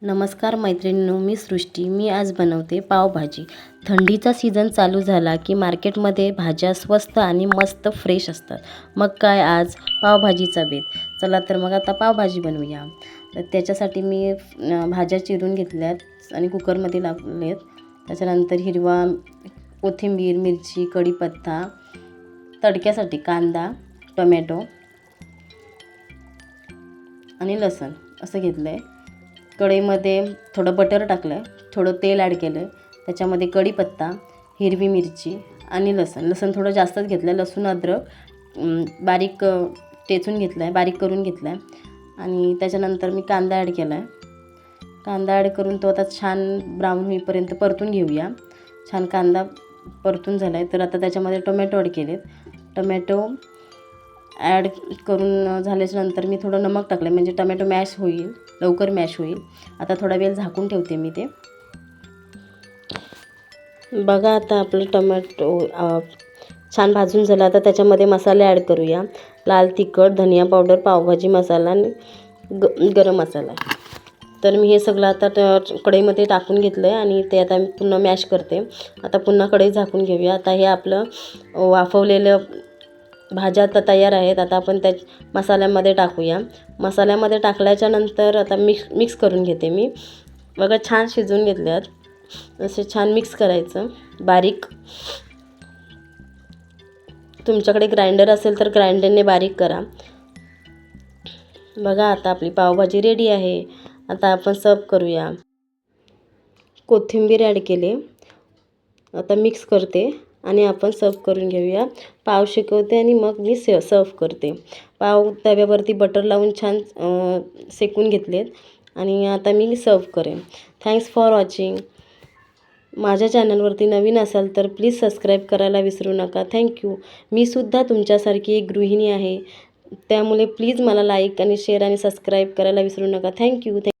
नमस्कार मैत्रिणींनो, मी सृष्टी. मी आज बनवते पावभाजी. थंडीचा सीझन चालू झाला की मार्केटमध्ये भाज्या स्वस्त आणि मस्त फ्रेश असतात. मग काय आज पावभाजीचा बेत. चला तर मग आता पावभाजी बनवूया. तर त्याच्यासाठी मी भाज्या चिरून घेतल्यात आणि कुकरमध्ये लावलेत. त्याच्यानंतर हिरवा कोथिंबीर, मिरची, कढीपत्ता, तडक्यासाठी कांदा, टोमॅटो आणि लसूण असं घेतलं आहे. कढईमध्ये थोडं बटर टाकलं आहे, थोडं तेल ॲड केलं आहे. त्याच्यामध्ये कढीपत्ता, हिरवी मिरची आणि लसूण थोडं जास्तच घेतलं आहे. लसूण अद्रक बारीक टेचून घेतलं आहे, बारीक करून घेतलं आहे. आणि त्याच्यानंतर मी कांदा ॲड केला आहे. कांदा ॲड करून तो आता छान ब्राऊन होईपर्यंत परतून घेऊया. छान कांदा परतून झाला आहे तर आता त्याच्यामध्ये टोमॅटो ॲड केलेत. टोमॅटो ॲड करून झाल्याच्यानंतर मी थोडं नमक टाकलं म्हणजे टोमॅटो मॅश होईल, लवकर मॅश होईल. आता थोडा वेळ झाकून ठेवते मी ते. बघा आता आपलं टोमॅटो छान भाजून झालं. आता त्याच्यामध्ये मसाले ॲड करूया. लाल तिखट, धनिया पावडर, पावभाजी मसाला आणि गरम मसाला. तर मी हे सगळं आता कढईमध्ये टाकून घेतलं आहे आणि ते आता पुन्हा मॅश करते. आता पुन्हा कढई झाकून घेऊया. आता हे आपलं वाफवलेलं भाज्या आता तयार आहेत. आता आपण त्या मसाल्यामध्ये टाकूया. मसाल्यामध्ये टाकल्याच्या नंतर आता मिक्स करून घेते मी. बघा छान शिजवून घेतल्यात. असे छान मिक्स करायचं बारीक. तुमच्याकडे ग्राइंडर असेल तर ग्राइंडरने बारीक करा. बघा आता आपली पावभाजी रेडी आहे. आता आपण सर्व करूया. कोथिंबीर ॲड केले. आता मिक्स करते आणि आपण सर्व करून घेऊया. पाव शेकवते आणि मग मी सर्व करते. पाव तव्यावरती बटर लावून छान शेकून घेतलेत आणि आता मी सर्व करेन. Thanks for watching. माझ्या चॅनलवरती नवीन असाल तर प्लीज सबस्क्राईब करायला विसरू नका. थँक्यू. मी सुद्धा तुमच्यासारखी एक गृहिणी आहे, त्यामुळे प्लीज मला लाईक आणि शेअर आणि सबस्क्राईब करायला विसरू नका. थँक्यू.